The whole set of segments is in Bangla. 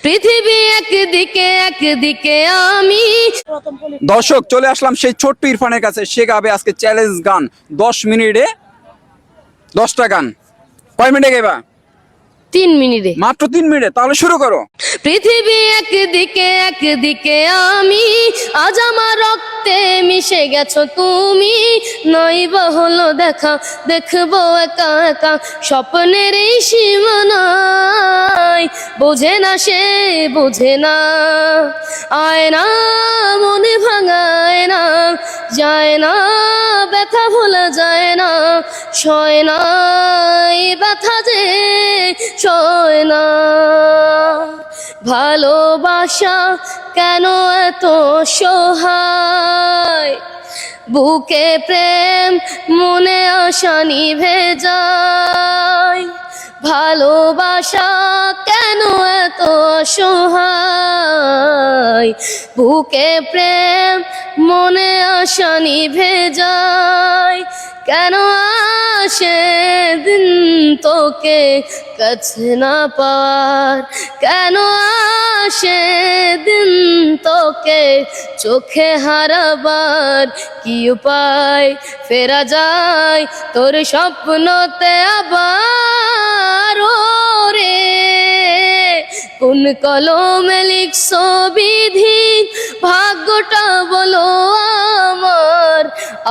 পৃথিবী একদিকে একদিকে আমি। দর্শক চলে আসলাম সেই ছোট্ট ইরফানের কাছে। সে গাবে আজকে চ্যালেঞ্জ গান 10 মিনিটে 10টা গান। কয় মিনিটে গাইবা? 3 মিনিটে। মাত্র 3 মিনিটে, তাহলে শুরু করো। পৃথিবী একদিকে একদিকে আমি, আজ আমার রক্তে মিশে গেছো তুমি। নইবা হলো দেখা, দেখবো একা একা স্বপ্নের এই সীমানায়। বোঝে না সে বোঝে না, আয় না মনে ভাঙায় না, যায় না ব্যথা ভোলা যায় না, সয় না এই ব্যথা যে সয় না। ভালোবাসা কেন এত সহায়, বুকে প্রেম মনে আশা নিভে যায়। ভালোবাসা কেন এত সহায়, বুকে প্রেম মনে আশা নিভে যায়। কেন আসে দিন তোকে কাছে না পাওয়ার, কেন আসে দিন তোকে চোখে হারাবার। কি উপায় ফেরা যায় তোর স্বপ্নতে আবার? রে কোন কলমে লিখছো বিধি, ভাগ্যটা বলো আমার।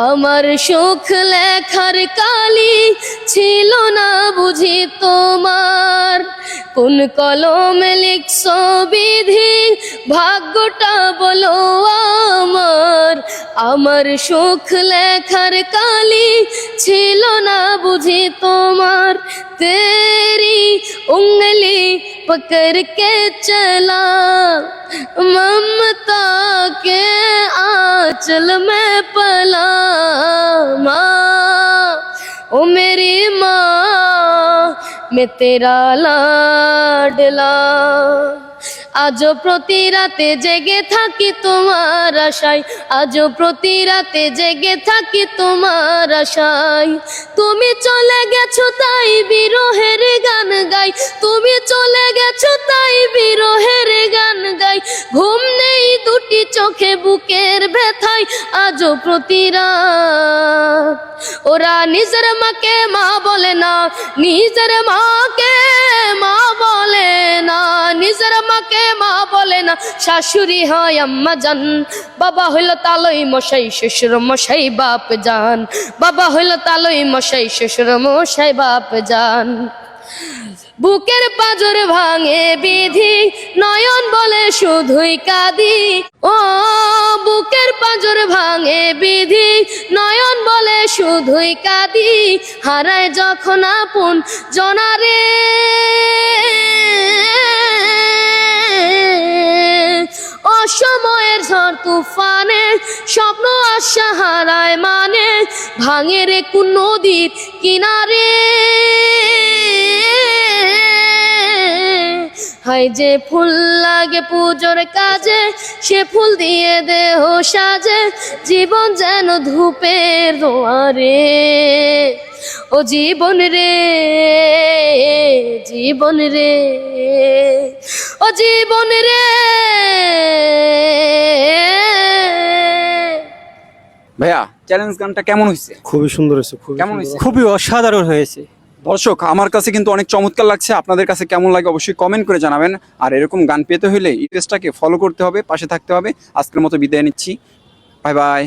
আমার সুখ লেখার কালি ছিল না বুঝি তোমার। কোন কলমে লিখছো বিধি, ভাগ্যটা বলো আমার। আমার সুখ লেখার কালি ছিল না বুঝি তোমার। তেরি উंगली पकड़ के चला ममता के आंचल में पला। माँ ओ मेरी माँ, मैं तेरा लाडला। আজও প্রতি রাতে জেগে থাকি তোমার আশায়, আজও প্রতি রাতে জেগে থাকি তোমার আশায়। তুমি চলে গেছো তাই বিরহের গান গাই, তুমি চলে গেছো তাই বিরহের গান গাই। ঘুম নেই দুটি চোখে বুকের ব্যথায়, আজও প্রতি রাত। ওরা নিজের মাকে মা বলে না, নিজের মাকে মা বলে না, নিজের মাকে মা বলে না। শাশুড়ি হয় আম্মা জান, বাবা হইল তালই মশাই, শ্বশুর মশাই বাপ জান। বাবা হইল তালই মশাই, শ্বশুর মশাই বাপ জান। বুকের পাঁজর ভাঙে বিধি, নয়ন বলে শুধুই কাঁদি। ও বুকের পাঁজর ভাঙে বিধি, নয়ন বলে শুধুই কাঁদি। হারায় যখন আপন জনারে, অসময়ের ঝড় তুফানে স্বপ্ন আশা হারায় মানে। ভাঙে রে কোন নদীর কিনারে, হাই যে ফুল লাগে পুজোর কাজে, সে ফুল দিয়ে দেহ সাজে। জীবন যেন ধূপের দোয়ারে, ও জীবন রে জীবন রে, ও জীবন রে। ভাইয়া চ্যালেঞ্জ গানটা কেমন হয়েছে? খুবই সুন্দর হয়েছে, কেমন হয়েছে? খুবই অসাধারণ হয়েছে। দর্শক আমার কাছে কিন্তু অনেক চমৎকার লাগছে। আপনাদের কাছে কেমন লাগে অবশ্যই কমেন্ট করে জানাবেন। আর এরকম গান পেতে হলে এই পেজটাকে ফলো করতে হবে, পাশে থাকতে হবে। আজকের মতো বিদায় নিচ্ছি, বাই বাই।